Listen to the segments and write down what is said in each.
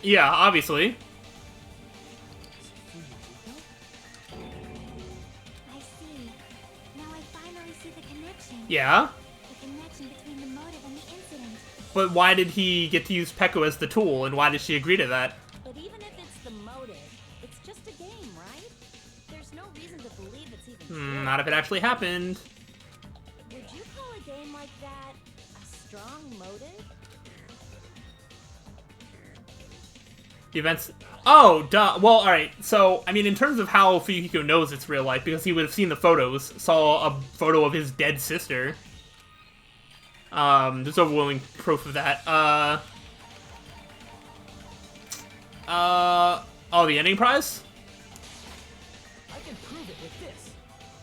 Yeah, obviously. I see. Now I finally see the connection. Yeah. The connection between the motive and the incident. But why did he get to use Peko as the tool, and why did she agree to that? But even if it's the motive, it's just a game, right? There's no reason to believe it's even true. Not if it actually happened. Would you call a game like that a strong motive? The events... Oh, duh. Well, alright. So, I mean, in terms of how Fuyuhiko knows it's real life, because he would have seen the photos, saw a photo of his dead sister. There's overwhelming proof of that. Oh, the ending prize? I can prove it with this.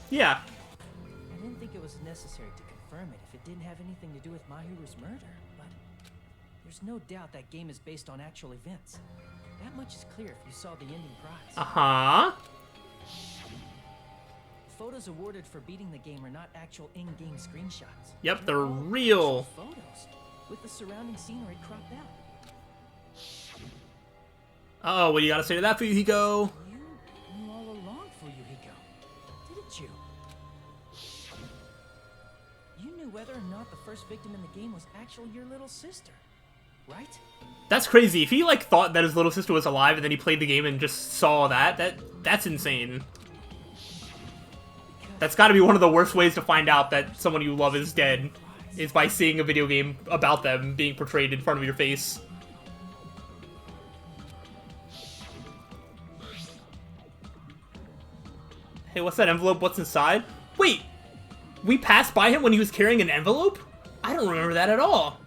Yeah. I didn't think it was necessary to confirm it if it didn't have anything to do with Mahiru's murder, but there's no doubt that game is based on actual events. That much is clear if you saw the ending prize. Uh-huh. Photos awarded for beating the game are not actual in-game screenshots. Yep, they're all real. actual photos, with the surrounding scenery cropped out. Uh-oh, what do you gotta say to that, Fuyuhiko? You knew all along, Fuyuhiko, didn't you? You knew whether or not the first victim in the game was actually your little sister, right? That's crazy. If he, like, thought that his little sister was alive and then he played the game and just saw that's insane. That's gotta be one of the worst ways to find out that someone you love is dead, is by seeing a video game about them being portrayed in front of your face. Hey, what's that envelope? What's inside? Wait! We passed by him when he was carrying an envelope? I don't remember that at all.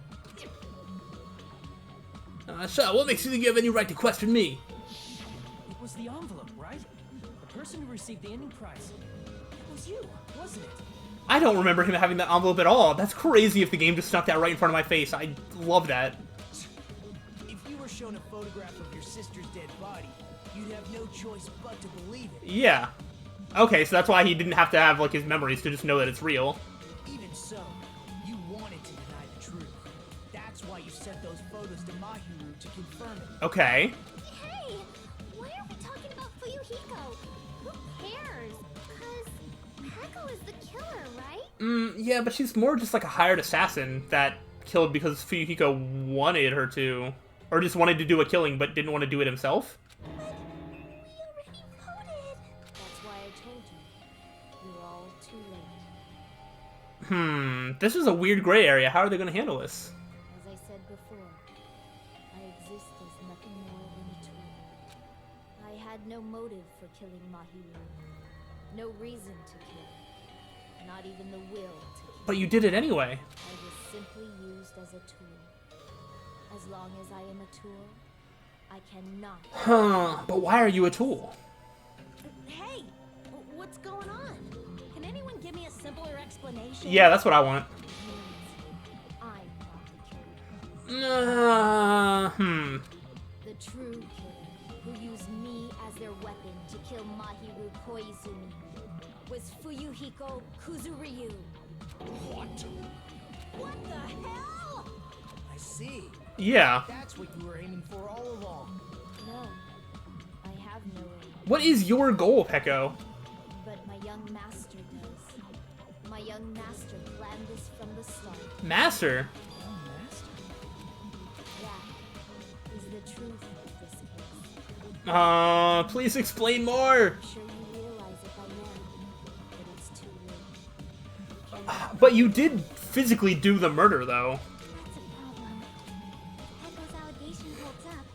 So, what makes you think you have any right to question me? It was the envelope, right? The person who received the ending prize. It was you, wasn't it? I don't remember him having that envelope at all. That's crazy if the game just snuck that right in front of my face. I love that. If you were shown a photograph of your sister's dead body, you'd have no choice but to believe it. Yeah. Okay, so that's why he didn't have to have, like, his memories to just know that it's real. Even so, you wanted to deny the truth. That's why you sent those photos to Mahiru to confirm it. Okay. Hey! Why are we talking about Fuyuhiko? Who cares? Cause Peko is the killer, right? Yeah, but she's more just like a hired assassin that killed because Fuyuhiko wanted her to. Or just wanted to do a killing but didn't want to do it himself. But we already voted. That's why I told you. You're all too late. This is a weird gray area. How are they going to handle this? As I said before, I exist as nothing more than a tool. I had no motive for killing Mahiru. No reason to kill. Not even the will to kill. But you did it anyway. I was simply used as a tool. As long as I am a tool, I cannot. Huh, but why are you a tool? Hey! What's going on? Can anyone give me a simpler explanation? Yeah, that's what I want. I'm not the killer. The true killer, who used me as their weapon to kill Mahiru Koizumi, was Fuyuhiko Kuzuryu. What? What the hell? I see. Yeah. That's what you were aiming for all along. No, I have no aim, What is your goal, Peko? but my young master does. My young master planned this from the start. Master? Oh, master. That is the truth of this case. Please explain more. I'm sure you realize it by now, but it's too late. But you did physically do the murder, though. That's a problem. If Peko's allegation holds up,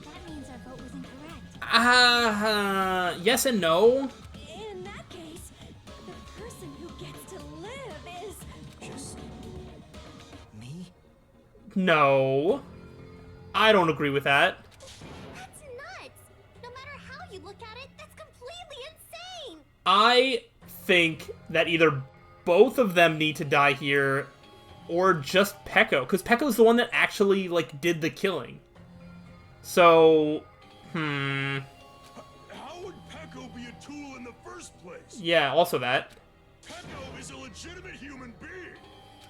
that means our vote was incorrect. Yes and no. In that case, the person who gets to live is... Just me? No. I don't agree with that. That's nuts! No matter how you look at it, that's completely insane! I think that either both of them need to die here, or just Peko, because Peko's the one that actually, like, did the killing. So, How would Peko be a tool in the first place? yeah, also that. Peko is a legitimate human being.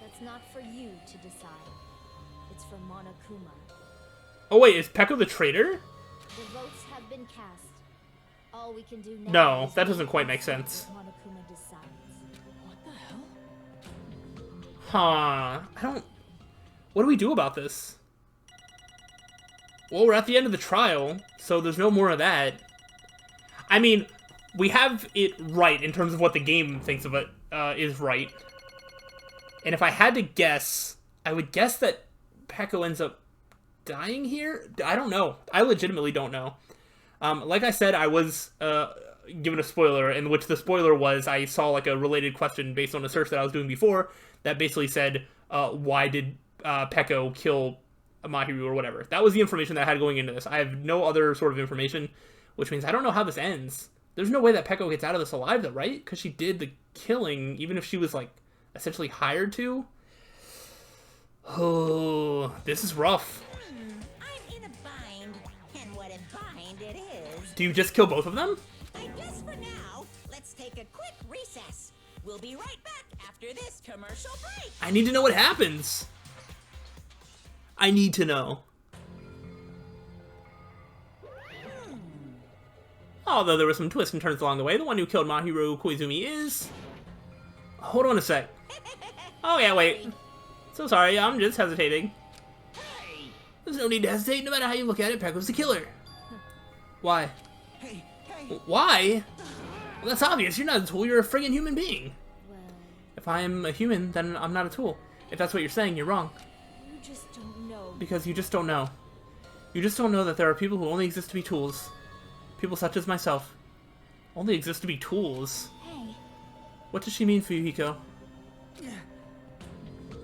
That's not for you to decide. It's for Monokuma. Oh wait, is Peko the traitor? The votes have been cast. All we can do now No, is that doesn't wait quite and make see sense. what Monokuma decides. What the hell? Huh. I don't... What do we do about this? Well, we're at the end of the trial, so there's no more of that. I mean, we have it right in terms of what the game thinks of it is right. And if I had to guess, I would guess that Peko ends up dying here? I don't know. I legitimately don't know. Like I said, I was given a spoiler, in which the spoiler was I saw like a related question based on a search that I was doing before that basically said, why did Peko kill Mahiru or whatever. That was the information that I had going into this. I have no other sort of information, which means I don't know how this ends. There's no way that Peko gets out of this alive, though, right? Because she did the killing, even if she was, like, essentially hired to. Oh, this is rough. I'm in a bind, and what a bind it is. Do you just kill both of them? I guess for now, let's take a quick recess. We'll be right back after this commercial break. I need to know what happens. I need to know. Although there were some twists and turns along the way, the one who killed Mahiru Koizumi is... Hold on a sec. Oh yeah, wait. So sorry, I'm just hesitating. There's no need to hesitate, no matter how you look at it, Peko's the killer. Why? Hey, Why? Well, that's obvious, you're not a tool, you're a friggin' human being. Well, If I'm a human, then I'm not a tool. If that's what you're saying, you're wrong. you just don't know. Because you just don't know. You just don't know that there are people who only exist to be tools. People such as myself. Only exist to be tools. Hey, What does she mean for you, Hiko?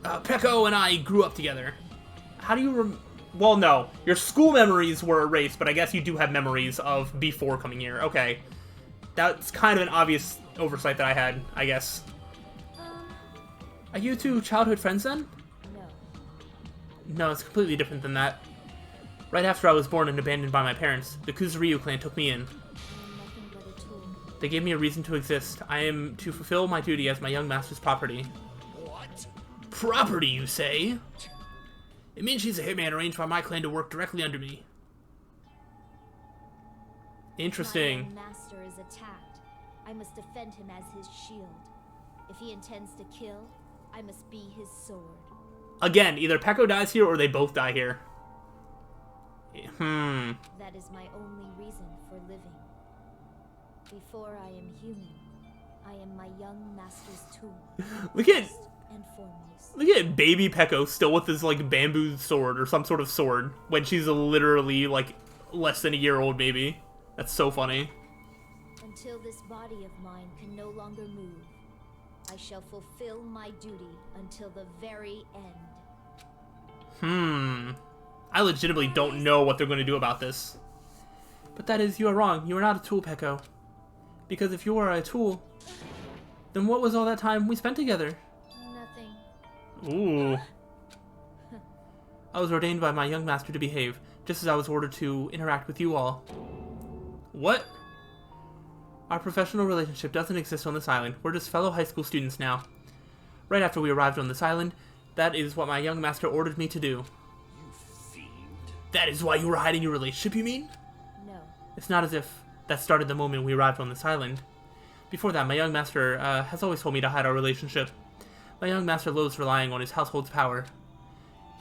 Peko and I grew up together. How do you well, no. Your school memories were erased, but I guess you do have memories of before coming here. Okay. That's kind of an obvious oversight that I had, I guess. Are you two childhood friends then? no. No, it's completely different than that. Right after I was born and abandoned by my parents, the Kuzuryu clan took me in. I'm nothing but a tool. They gave me a reason to exist. I am to fulfill my duty as my young master's property. What? Property, you say? It means she's a hitman arranged by my clan to work directly under me. My Interesting. young master is attacked. I must defend him as his shield. If he intends to kill, I must be his sword. Again, either Peko dies here or they both die here. That is my only reason for living. Before I am human, I am my young master's tool. Look at First and foremost. look at baby Peko still with this like bamboo sword or some sort of sword when she's literally like less than a year old, maybe. That's so funny. Until this body of mine can no longer move, I shall fulfill my duty until the very end. I legitimately don't know what they're going to do about this. But that is, you are wrong. You are not a tool, Peko. Because if you are a tool, then what was all that time we spent together? Nothing. Ooh. I was ordained by my young master to behave, just as I was ordered to interact with you all. What? Our professional relationship doesn't exist on this island. We're just fellow high school students now. Right after we arrived on this island, that is what my young master ordered me to do. That is why you were hiding your relationship, you mean? No. It's not as if that started the moment we arrived on this island. Before that, my young master has always told me to hide our relationship. My young master loathes relying on his household's power.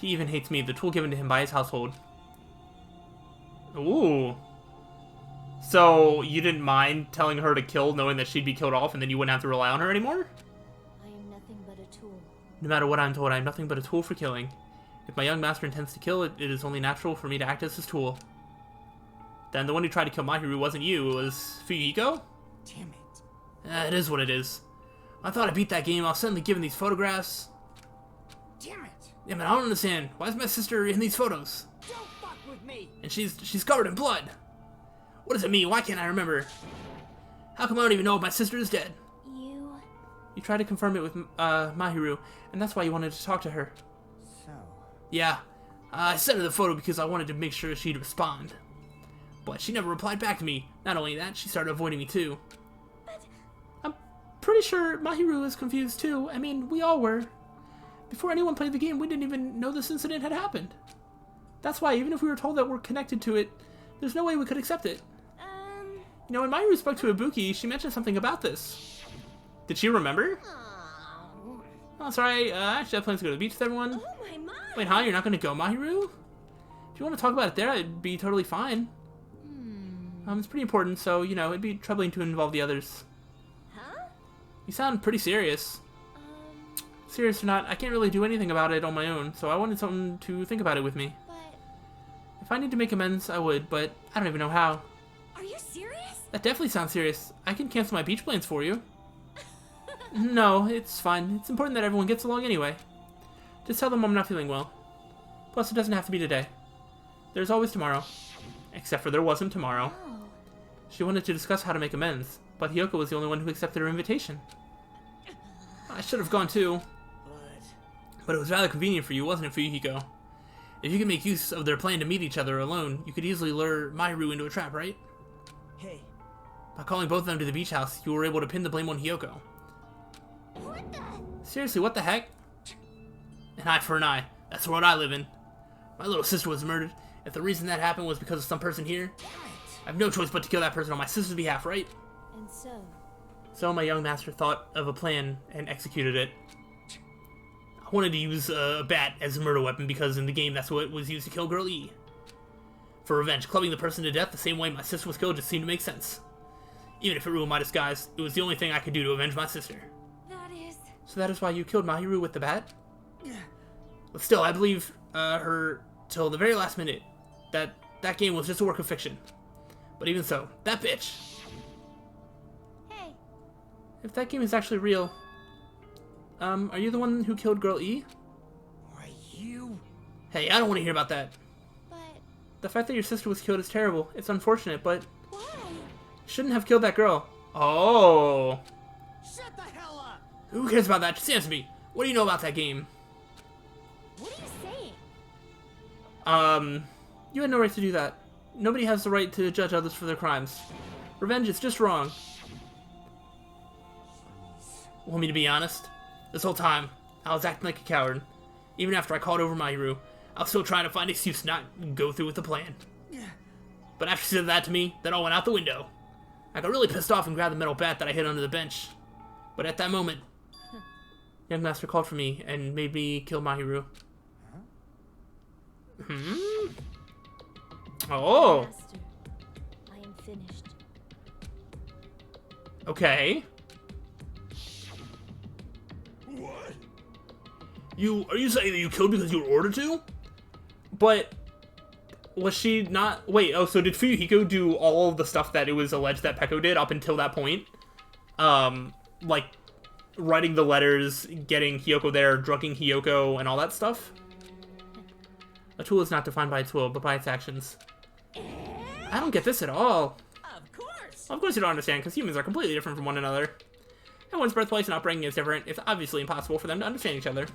He even hates me, the tool given to him by his household. Ooh. So, you didn't mind telling her to kill, knowing that she'd be killed off, and then you wouldn't have to rely on her anymore? I am nothing but a tool. No matter what I'm told, I am nothing but a tool for killing. If my young master intends to kill, it is only natural for me to act as his tool. Then the one who tried to kill Mahiru wasn't you, it was Fuyuhiko? Damn it. It is what it is. I thought I beat that game, I was suddenly given these photographs. Damn it. Yeah, man, I don't understand. Why is my sister in these photos? Don't fuck with me. And she's covered in blood. What does it mean? Why can't I remember? How come I don't even know if my sister is dead? You tried to confirm it with Mahiru, and that's why you wanted to talk to her. So, Yeah, I sent her the photo because I wanted to make sure she'd respond. But she never replied back to me. Not only that, she started avoiding me too. I'm pretty sure Mahiru is confused too. I mean, we all were. Before anyone played the game, we didn't even know this incident had happened. That's why, even if we were told that we're connected to it, there's no way we could accept it. You know, when Mahiru spoke to Ibuki, she mentioned something about this. Did she remember? Oh, sorry, I actually have plans to go to the beach with everyone. Oh my. Wait, huh? You're not going to go, Mahiru? If you want to talk about it there, I'd be totally fine. It's pretty important, so, you know, it'd be troubling to involve the others. Huh? You sound pretty serious. Serious or not, I can't really do anything about it on my own, so I wanted someone to think about it with me. But If I need to make amends, I would, but I don't even know how. Are you serious? That definitely sounds serious. I can cancel my beach plans for you. No, it's fine. It's important that everyone gets along anyway. Just tell them I'm not feeling well. Plus, it doesn't have to be today. There's always tomorrow. Except for there wasn't tomorrow. She wanted to discuss how to make amends, but Hiyoko was the only one who accepted her invitation. I should have gone too. But it was rather convenient for you, wasn't it, Fuyuhiko? If you can make use of their plan to meet each other alone, you could easily lure Mahiru into a trap, right? Hey, By calling both of them to the beach house, you were able to pin the blame on Hiyoko. what the? Seriously, what the heck? An eye for an eye. That's the world I live in. My little sister was murdered. If the reason that happened was because of some person here, I have no choice but to kill that person on my sister's behalf, right? And so, So my young master thought of a plan and executed it. I wanted to use a bat as a murder weapon because in the game that's what was used to kill Girl E. For revenge, clubbing the person to death the same way my sister was killed just seemed to make sense. Even if it ruined my disguise, it was the only thing I could do to avenge my sister. That is. So that is why you killed Mahiru with the bat? But still, I believe her till the very last minute that that game was just a work of fiction. But even so, that bitch! Hey, If that game is actually real, are you the one who killed Girl E? are you? Hey, I don't want to hear about that. but The fact that your sister was killed is terrible. It's unfortunate, but why? you shouldn't have killed that girl. Oh. Shut the hell up! Who cares about that? Just answer me. What do you know about that game? What are you saying? You had no right to do that. Nobody has the right to judge others for their crimes. Revenge is just wrong. Want me to be honest? This whole time, I was acting like a coward. Even after I called over Mahiru, I was still trying to find an excuse to not go through with the plan. But after she said that to me, that all went out the window. I got really pissed off and grabbed the metal bat that I hid under the bench. But at that moment, young master called for me and made me kill Mahiru. Oh, Master, I am finished. okay. What? Are you saying that you killed because you were ordered to? But was she not? Wait, oh, so did Fuyuhiko do all of the stuff that it was alleged that Peko did up until that point? Like writing the letters, getting Hiyoko there, drugging Hiyoko, and all that stuff? A tool is not defined by its will, but by its actions. I don't get this at all. Of course. Of course you don't understand, because humans are completely different from one another. Everyone's birthplace and upbringing is different. It's obviously impossible for them to understand each other.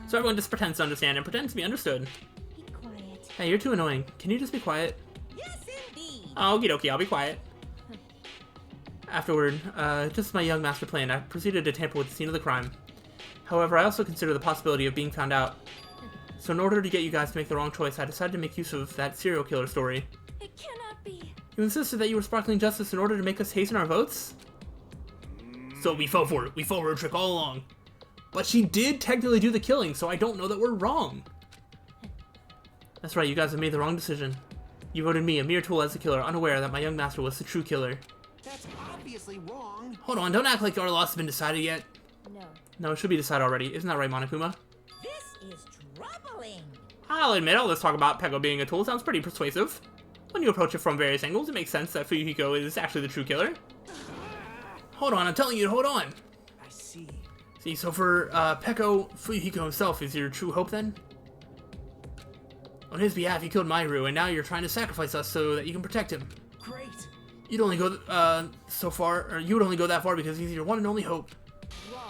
So everyone just pretends to understand and pretends to be understood. Be quiet. Hey, you're too annoying. Can you just be quiet? Yes, indeed. Oh, okie dokie, I'll be quiet. Afterward, just as my young master planned, I proceeded to tamper with the scene of the crime. However, I also consider the possibility of being found out. So in order to get you guys to make the wrong choice, I decided to make use of that serial killer story. It cannot be. You insisted that you were sparkling justice in order to make us hasten our votes? So we fell for it. We fell for a trick all along. But she did technically do the killing, so I don't know that we're wrong. That's right, you guys have made the wrong decision. You voted me, a mere tool, as the killer, unaware that my young master was the true killer. That's obviously wrong. Hold on, don't act like our loss has been decided yet. No. No, it should be decided already. Isn't that right, Monokuma? This is troubling. I'll admit, all this talk about Peko being a tool sounds pretty persuasive. When you approach it from various angles, it makes sense that Fuyuhiko is actually the true killer. Hold on, I'm telling you to hold on. I see. See, so for Peko, Fuyuhiko himself is your true hope then? On his behalf, you killed Mahiru, and now you're trying to sacrifice us so that you can protect him. Great. You'd only go so far, or you would only go that far because he's your one and only hope. Wrong.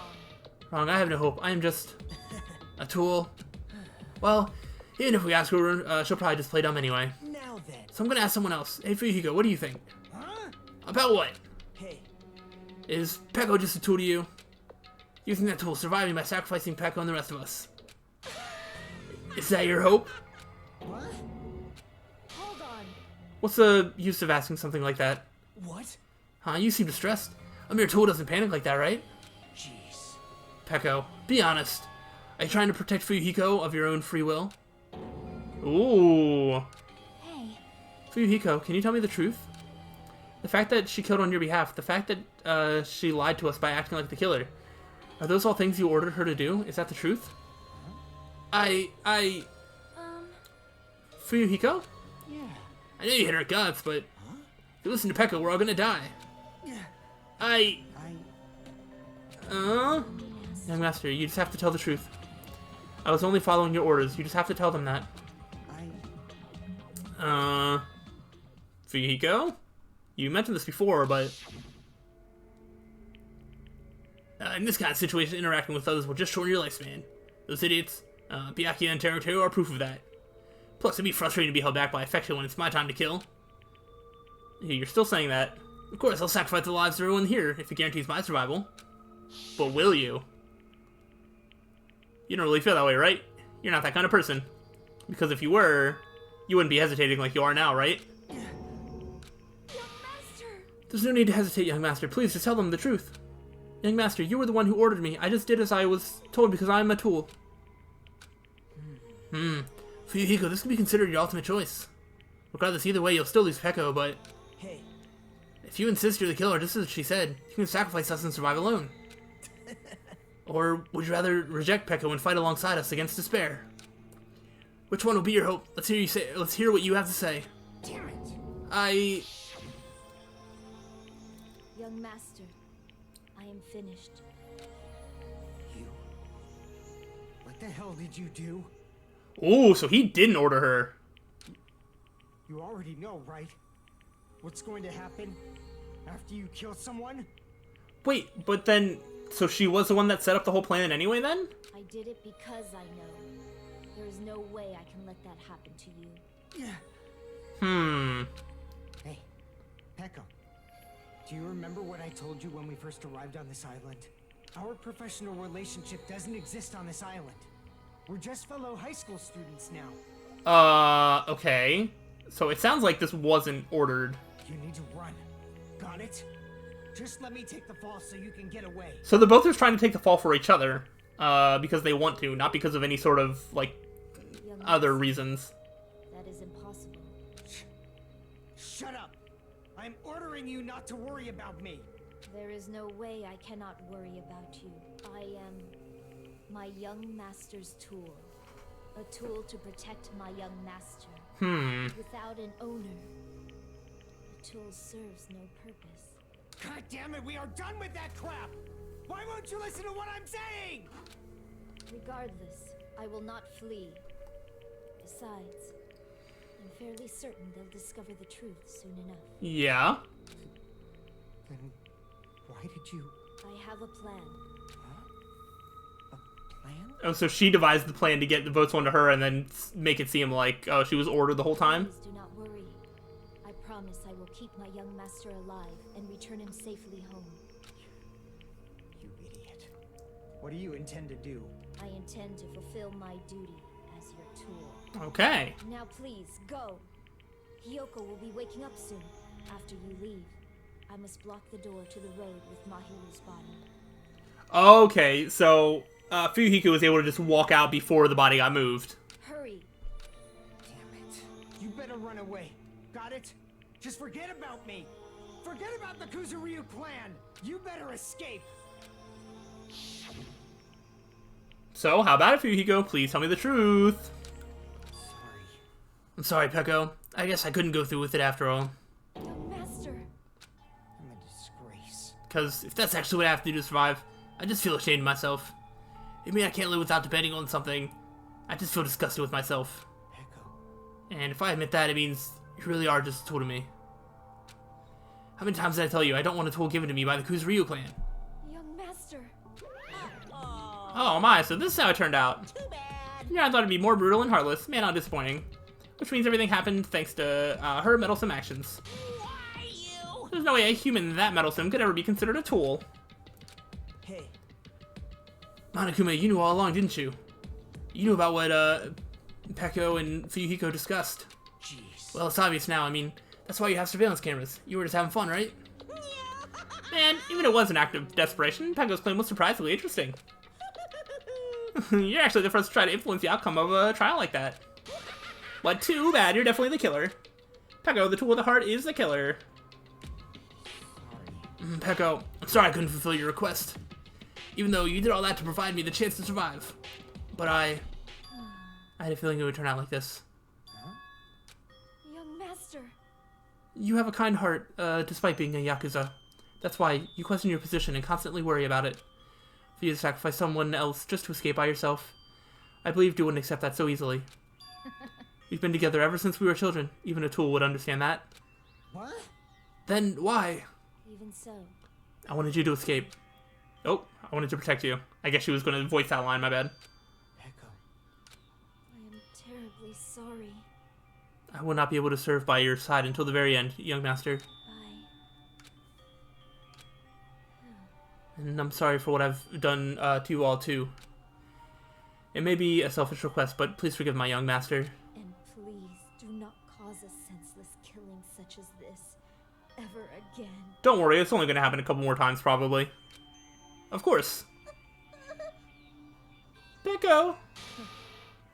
Wrong, I have no hope. I am just a tool. Well, even if we ask her, she'll probably just play dumb anyway. Now then. So I'm gonna ask someone else. Hey, Fuyuhiko, what do you think? Huh? About what? Hey, Is Peko just a tool to you? You think that tool surviving by sacrificing Peko and the rest of us? Is that your hope? What? Hold on. What's the use of asking something like that? What? Huh, you seem distressed. A mere tool doesn't panic like that, right? Jeez. Peko, be honest. Are you trying to protect Fuyuhiko of your own free will? Ooh. Hey, Fuyuhiko, can you tell me the truth? The fact that she killed on your behalf, the fact that she lied to us by acting like the killer, are those all things you ordered her to do? Is that the truth? Fuyuhiko? Yeah. I know you hit her guts, but if you listen to Peko, we're all gonna die. Young Master, you just have to tell the truth. I was only following your orders. You just have to tell them that. Fuyuhiko? You mentioned this before, but... in this kind of situation, interacting with others will just shorten your lifespan. Those idiots, Byakuya and Teruto are proof of that. Plus, it'd be frustrating to be held back by affection when it's my time to kill. You're still saying that. Of course, I'll sacrifice the lives of everyone here if it guarantees my survival. But will you? You don't really feel that way, right? You're not that kind of person. Because if you were, you wouldn't be hesitating like you are now, right? young master. There's no need to hesitate, young master. Please, just tell them the truth. Young master, you were the one who ordered me. I just did as I was told because I am a tool. Fuyuhiko, this could be considered your ultimate choice. Regardless, either way, you'll still lose Peko, but... Hey. If you insist you're the killer, just as she said, you can sacrifice us and survive alone. Or would you rather reject Peko and fight alongside us against despair? Which one will be your hope? Let's hear what you have to say. Damn it. Young master, I am finished. You? What the hell did you do? Ooh, so he didn't order her. You already know, right? What's going to happen after you kill someone? Wait, but then... So she was the one that set up the whole plan anyway, then? I did it because I know. There is no way I can let that happen to you. Hey, Peko. Do you remember what I told you when we first arrived on this island? Our professional relationship doesn't exist on this island. We're just fellow high school students now. Okay. So it sounds like this wasn't ordered. You need to run. Got it? Just let me take the fall so you can get away. So they're both just trying to take the fall for each other. Because they want to, not because of any sort of, like, Young other master, reasons. that is impossible. Shut up! I'm ordering you not to worry about me. There is no way I cannot worry about you. I am my young master's tool. A tool to protect my young master. Without an owner, the tool serves no purpose. God damn it, we are done with that crap! Why won't you listen to what I'm saying? Regardless, I will not flee. Besides, I'm fairly certain they'll discover the truth soon enough. Yeah. Then why did you... I have a plan. A plan? Oh, so she devised the plan to get the votes onto her and then make it seem like, oh, she was ordered the whole time? Please do not worry. I promise I will keep my young master alive and return him safely home. You idiot. What do you intend to do? I intend to fulfill my duty as your tool. Okay. Now please, go! Hiyoko will be waking up soon. After you leave, I must block the door to the road with Mahiru's body. Okay, so Fuyuhiko was able to just walk out before the body got moved. Hurry! Damn it. You better run away. Got it? Just forget about me. Forget about the Kuzuryu clan. You better escape. So, how about it, Fuyuhiko? Please tell me the truth. Sorry. I'm sorry, Peko. I guess I couldn't go through with it after all. Young master! I'm a disgrace. Because if that's actually what I have to do to survive, I just feel ashamed of myself. I mean, I can't live without depending on something. I just feel disgusted with myself. Peko. And if I admit that, it means you really are just a tool to me. How many times did I tell you I don't want a tool given to me by the Kuzuryu clan? Young master! Oh my, so this is how it turned out. Too bad. Yeah, I thought it'd be more brutal and heartless. Man, how disappointing. Which means everything happened thanks to her meddlesome actions. Why you? There's no way a human that meddlesome could ever be considered a tool. Hey, Monokuma, you knew all along, didn't you? You knew about what, Peko and Fuyuhiko discussed. Jeez. Well, it's obvious now. I mean, that's why you have surveillance cameras. You were just having fun, right? And even if it was an act of desperation, Peko's claim was surprisingly interesting. You're actually the first to try to influence the outcome of a trial like that. But too bad, you're definitely the killer. Peko, the tool of the heart, is the killer. Peko, I'm sorry I couldn't fulfill your request. Even though you did all that to provide me the chance to survive. But I had a feeling it would turn out like this. Young master. You have a kind heart, despite being a Yakuza. That's why you question your position and constantly worry about it. For you to sacrifice someone else just to escape by yourself. I believed you wouldn't accept that so easily. We've been together ever since we were children. Even a tool would understand that. What? Then why? Even so. I wanted you to escape. Oh, I wanted to protect you. I guess she was going to voice that line, my bad. Peko. I am terribly sorry. I will not be able to serve by your side until the very end, young master. And I'm sorry for what I've done to you all, too. It may be a selfish request, but please forgive my young master. And please do not cause a senseless killing such as this ever again. Don't worry, it's only going to happen a couple more times, probably. Of course. Peko!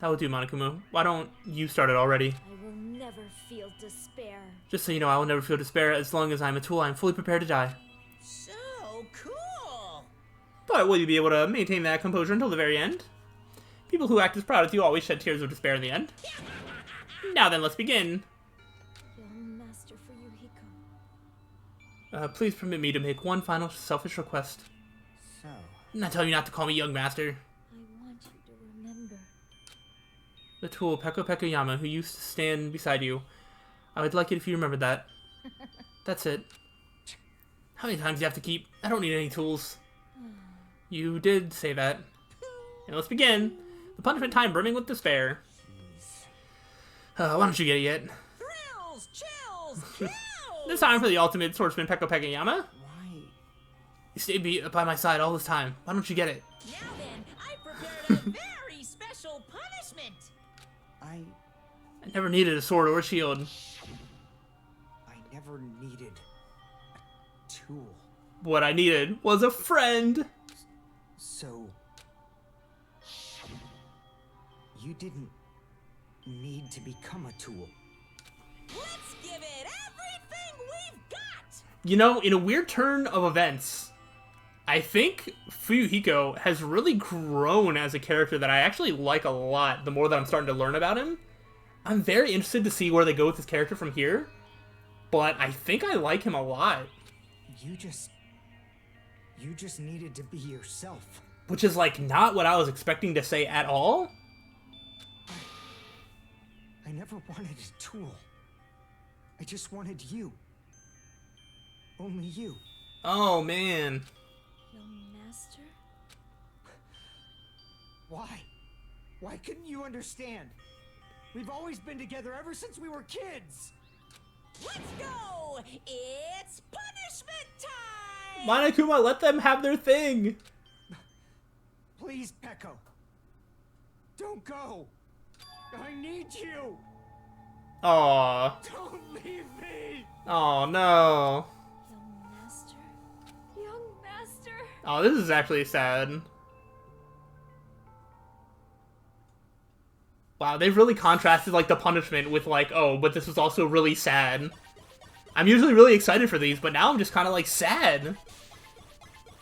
That will do, Monokuma. Why don't you start it already? I will never feel despair. Just so you know, I will never feel despair. As long as I'm a tool, I am fully prepared to die. So cool. But will you be able to maintain that composure until the very end? People who act as proud as you always shed tears of despair in the end. Now then, let's begin. Young Master Fuyuhiko. Please permit me to make one final selfish request. So, And I tell you not to call me young master. I want you to remember. The tool, Peko Pekoyama, who used to stand beside you. I would like it if you remembered that. That's it. How many times do you have to keep? I don't need any tools. You did say that. And let's begin. The punishment time brimming with despair. Why don't you get it yet? Thrills, chills, chills. This time for the ultimate swordsman Peko Pekoyama. why? You stayed by my side all this time. Why don't you get it? Now then, I prepared a very special punishment. I Never needed a sword or a shield. never needed a tool. What I needed was a friend. So, you didn't need to become a tool. Let's give it everything we've got. You know, in a weird turn of events, I think Fuyuhiko has really grown as a character that I actually like a lot the more that I'm starting to learn about him. I'm very interested to see where they go with this character from here, but I think I like him a lot. You just needed to be yourself. Which is, like, not what I was expecting to say at all. I never wanted a tool. I just wanted you. Only you. Oh, man. Young Master? Why? Why couldn't you understand? We've always been together ever since we were kids. Let's go. It's punishment time. Monokuma, let them have their thing. Please, Peko. Don't go. I need you. Aww. Don't leave me. Oh, no. Young Master? Young Master? Oh, this is actually sad. Wow, they've really contrasted, like, the punishment with, like, oh, but this was also really sad. I'm usually really excited for these, but now I'm just kind of, like, sad.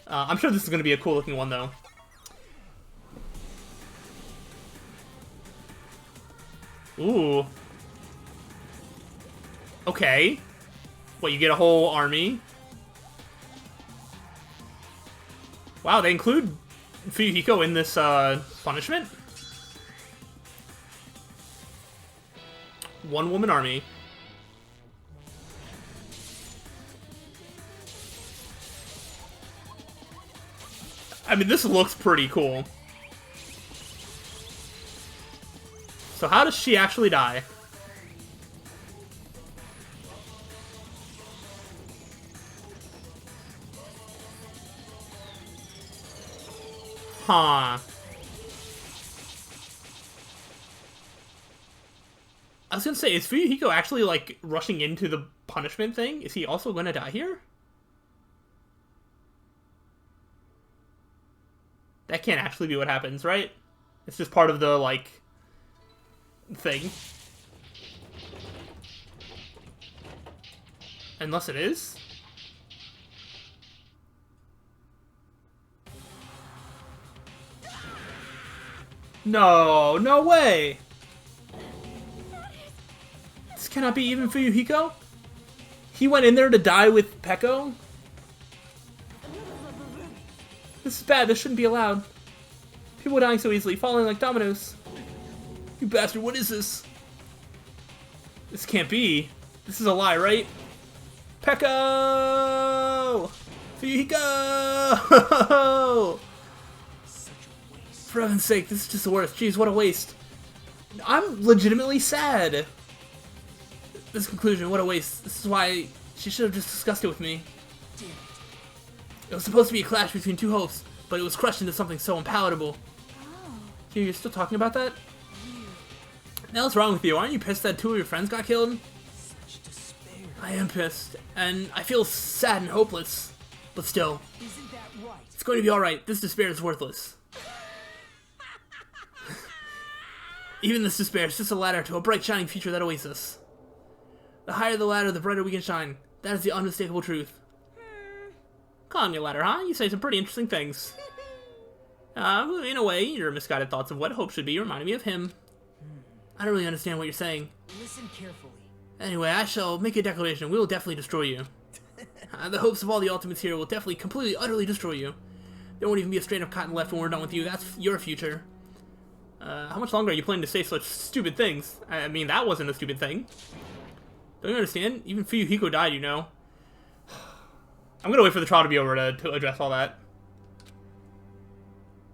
I'm sure this is going to be a cool-looking one, though. Ooh. Okay. What, you get a whole army? Wow, they include Fuyuhiko in this, punishment? One-woman army. I mean, this looks pretty cool. So how does she actually die? Huh. I was gonna say, is Fuyuhiko actually, like, rushing into the punishment thing? Is he also gonna die here? That can't actually be what happens, right? It's just part of the, like, thing. Unless it is? No, no way! This cannot be even Fuyuhiko? He went in there to die with Peko? This is bad, this shouldn't be allowed. People dying so easily, falling like dominoes. You bastard, what is this? This can't be. This is a lie, right? Peko! Fuyuhiko! For heaven's sake, this is just the worst. Jeez, what a waste. I'm legitimately sad. This conclusion, what a waste. This is why she should have just discussed it with me. It was supposed to be a clash between two hopes, but it was crushed into something so unpalatable. Gee, you're still talking about that? Now what's wrong with you? Aren't you pissed that two of your friends got killed? Such despair. I am pissed, and I feel sad and hopeless. But still, Isn't that right? it's going to be alright. This despair is worthless. Even this despair is just a ladder to a bright shining future that awaits us. The higher the ladder, the brighter we can shine. That is the unmistakable truth. Calling me a ladder, huh? You say some pretty interesting things. In a way, your misguided thoughts of what hope should be reminded me of him. I don't really understand what you're saying. Listen carefully. Anyway, I shall make a declaration. We will definitely destroy you. The hopes of all the ultimates here will definitely, completely, utterly destroy you. There won't even be a strand of cotton left when we're done with you. That's your future. How much longer are you planning to say such stupid things? I mean, that wasn't a stupid thing. Don't you understand? Even Fuyuhiko died, you know. I'm gonna wait for the trial to be over to address all that.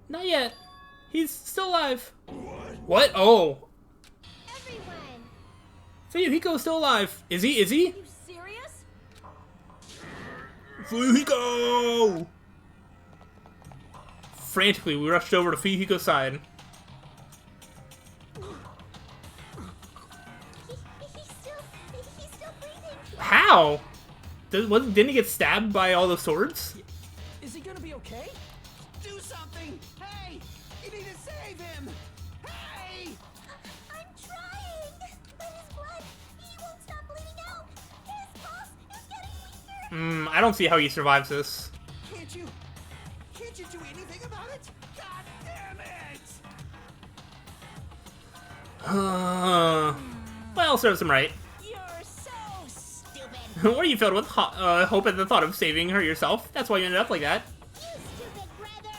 Not yet. He's still alive. What? Oh. Everyone! Fuyuhiko's still alive. Is he? Is he? You serious? Fuyuhiko! Frantically, we rushed over to Fuyuhiko's side. He's still breathing. How? Didn't he get stabbed by all the swords? Is he gonna be okay? Do something! Hey! You need to save him! Hey! I'm trying! But his blood, he won't stop bleeding out! His pulse is getting weaker! I don't see how he survives this. Can't you do anything about it? God damn it! Well, serves him right. You're so stupid. Were you filled with hope at the thought of saving her yourself? That's why you ended up like that. You stupid brother!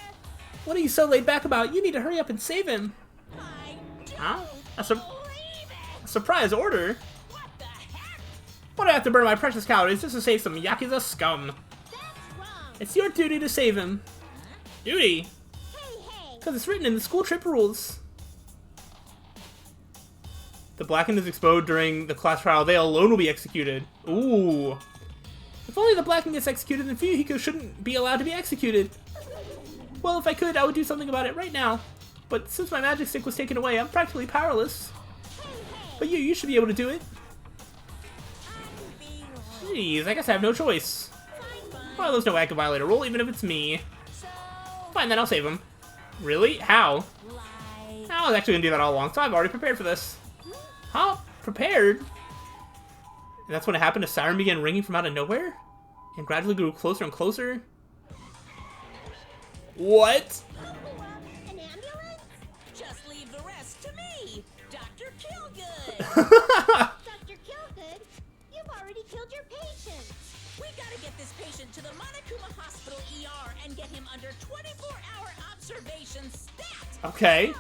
What are you so laid back about? You need to hurry up and save him. I don't Huh? believe it. Surprise order? What the heck? But I have to burn my precious cowards just to save some Yakuza scum. That's wrong! It's your duty to save him. Duty? Hey, hey! Because it's written in the school trip rules. The Blackened is exposed during the class trial. They alone will be executed. Ooh. If only the Blackened gets executed, then Fuyuhiko shouldn't be allowed to be executed. Well, if I could, I would do something about it right now. But since my magic stick was taken away, I'm practically powerless. But you should be able to do it. Jeez, I guess I have no choice. Well, there's no active violator rule, even if it's me. Fine, then I'll save him. Really? How? I was actually gonna do that all along, so I've already prepared for this. Huh? Prepared? And that's when it happened. A siren began ringing from out of nowhere? And gradually grew closer and closer? What? An ambulance? Just leave the rest to me, Dr. Killgood. Dr. Killgood, you've already killed your patient! We gotta get this patient to the Monokuma Hospital ER and get him under 24-hour observation stat. Okay. So,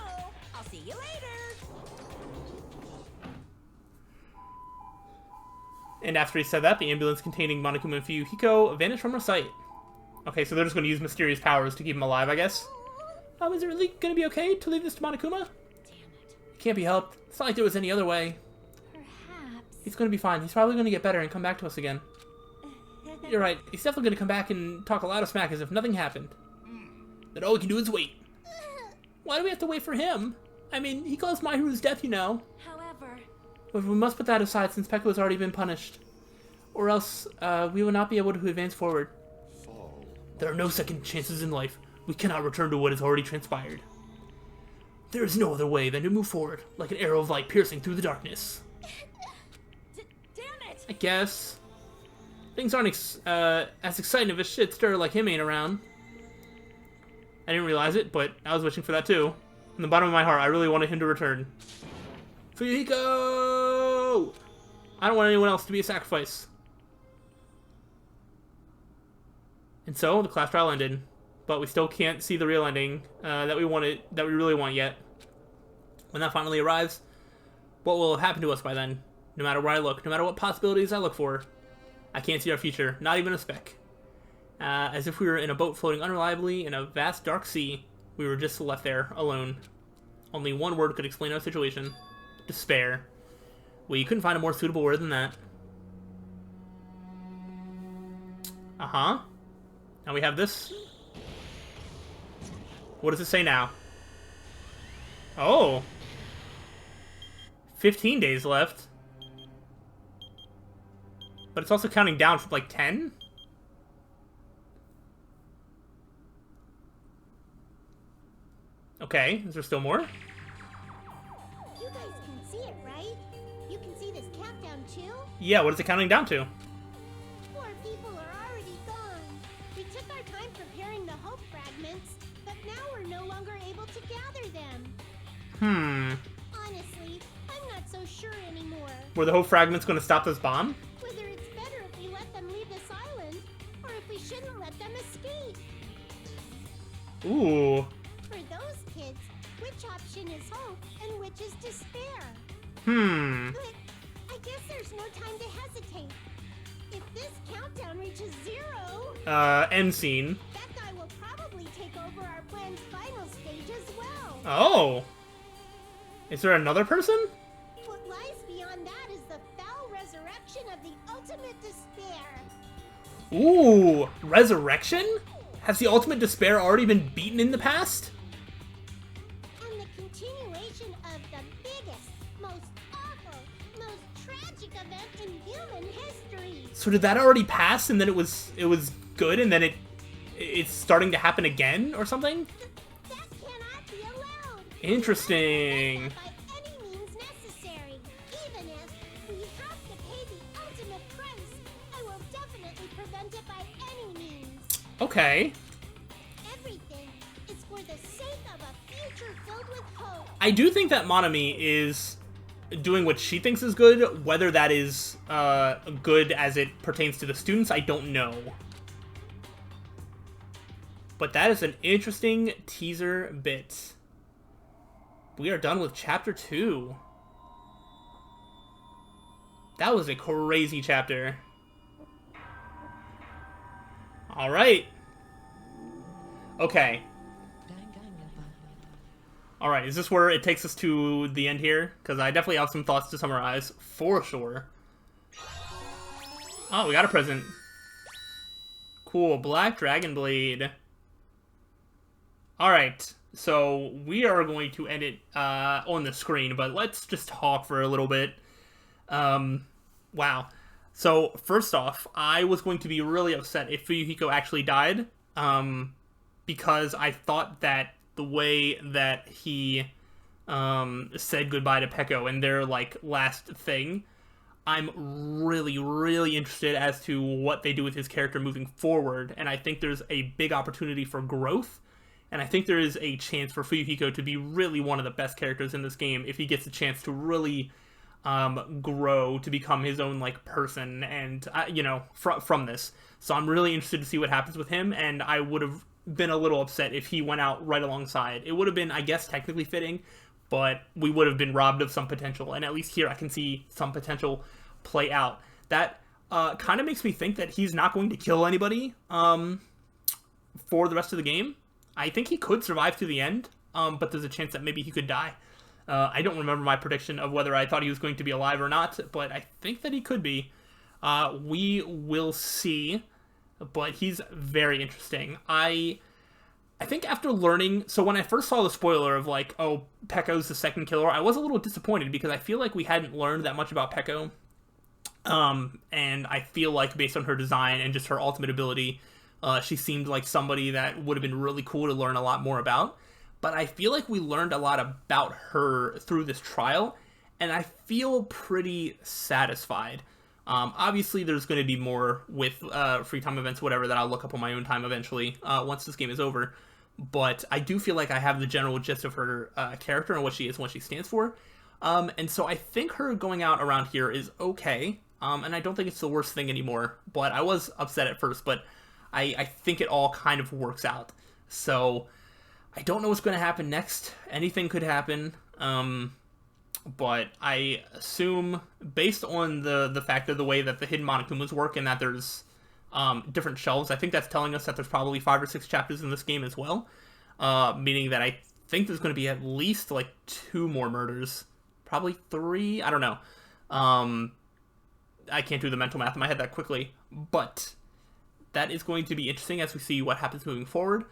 I'll see you later. And after he said that, the ambulance containing Monokuma and Fuyuhiko vanished from her sight. Okay, so they're just going to use mysterious powers to keep him alive, I guess. Is it really going to be okay to leave this to Monokuma? Damn it. It can't be helped. It's not like there was any other way. Perhaps. He's going to be fine. He's probably going to get better and come back to us again. You're right. He's definitely going to come back and talk a lot of smack as if nothing happened. Then all we can do is wait. Why do we have to wait for him? I mean, he caused Mahiru's death, you know. However, But we must put that aside since Peko has already been punished. Or else, we will not be able to advance forward. There are no second chances in life. We cannot return to what has already transpired. There is no other way than to move forward, like an arrow of light piercing through the darkness. Damn it! I guess. Things aren't as exciting if a shit stir like him ain't around. I didn't realize it, but I was wishing for that too. In the bottom of my heart, I really wanted him to return. Fuyuhiko! I don't want anyone else to be a sacrifice. And so, the class trial ended. But we still can't see the real ending that we really want yet. When that finally arrives, what will have happened to us by then? No matter where I look, no matter what possibilities I look for, I can't see our future, not even a speck. As if we were in a boat floating unreliably in a vast dark sea, we were just left there, alone. Only one word could explain our situation. Despair. Well, you couldn't find a more suitable word than that. Uh-huh. Now we have this. What does it say now? Oh. 15 days left. But it's also counting down from like 10? Okay, is there still more? You guys can see it, right? You can see this countdown too? Yeah, what is it counting down to? Poor people are already gone. We took our time preparing the hope fragments, but now we're no longer able to gather them. Honestly, I'm not so sure anymore. Were the hope fragments going to stop this bomb? Whether it's better if we let them leave this island, or if we shouldn't let them escape. Ooh. For those kids, which option is hope and which is despair? But I guess there's no time to hesitate. If this countdown reaches 0, End scene. that guy will probably take over our plan's final stage as well. Oh. Is there another person? What lies beyond that is the foul resurrection of the ultimate despair. Ooh. Resurrection? Has the ultimate despair already been beaten in the past? And the continuation of the biggest, most awful, most tragic event in human history. So did that already pass and then it was good and then it's starting to happen again or something? That cannot be allowed. Interesting. By any means necessary. Even if we have to pay the ultimate price, I will definitely prevent it by any means. Okay. Everything is for the sake of a future filled with hope. I do think that Monami is doing what she thinks is good. Whether that is good as it pertains to the students, I don't know. But that is an interesting teaser bit. We are done with chapter 2. That was a crazy chapter. Alright. Okay. Alright, is this where it takes us to the end here? Because I definitely have some thoughts to summarize, for sure. Oh, we got a present. Cool, Black Dragon Blade. Alright, so we are going to end it on the screen, but let's just talk for a little bit. Wow. So, first off, I was going to be really upset if Fuyuhiko actually died, because I thought that the way that he said goodbye to Peko and their, like, last thing, I'm really, really interested as to what they do with his character moving forward, and I think there's a big opportunity for growth, and I think there is a chance for Fuyuhiko to be really one of the best characters in this game if he gets a chance to really grow to become his own, like, person, and, you know, from this. So I'm really interested to see what happens with him, and I would have been a little upset if he went out right alongside. It would have been, I guess, technically fitting, but we would have been robbed of some potential, and at least here I can see some potential play out. That kind of makes me think that he's not going to kill anybody for the rest of the game. I think he could survive to the end, but there's a chance that maybe he could die. I don't remember my prediction of whether I thought he was going to be alive or not, but I think that he could be. We will see, but he's very interesting. I I think after learning, so when I first saw the spoiler of like, oh, Pecco's the second killer, I was a little disappointed because I feel like we hadn't learned that much about Pecco. And I feel like based on her design and just her ultimate ability, she seemed like somebody that would have been really cool to learn a lot more about. But I feel like we learned a lot about her through this trial, and I feel pretty satisfied. Obviously, there's going to be more with free time events, whatever, that I'll look up on my own time eventually once this game is over. But I do feel like I have the general gist of her character and what she is and what she stands for. And so I think her going out around here is okay. And I don't think it's the worst thing anymore. But I was upset at first, but I think it all kind of works out. So I don't know what's going to happen next. Anything could happen. But I assume, based on the fact of the way that the hidden Monokumas work and that there's different shelves, I think that's telling us that there's probably 5 or 6 chapters in this game as well. Meaning that I think there's going to be at least like 2 more murders. Probably 3? I don't know. I can't do the mental math in my head that quickly. But that is going to be interesting as we see what happens moving forward.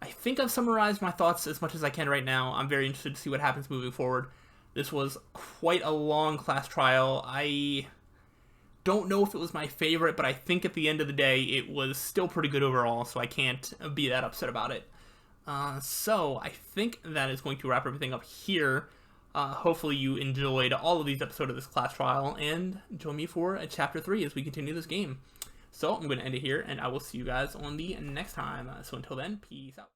I think I've summarized my thoughts as much as I can right now. I'm very interested to see what happens moving forward. This was quite a long class trial. I don't know if it was my favorite, but I think at the end of the day, it was still pretty good overall, so I can't be that upset about it. So I think that is going to wrap everything up here. Hopefully you enjoyed all of these episodes of this class trial, and join me for Chapter 3 as we continue this game. So I'm going to end it here, and I will see you guys on the next time. So until then, peace out.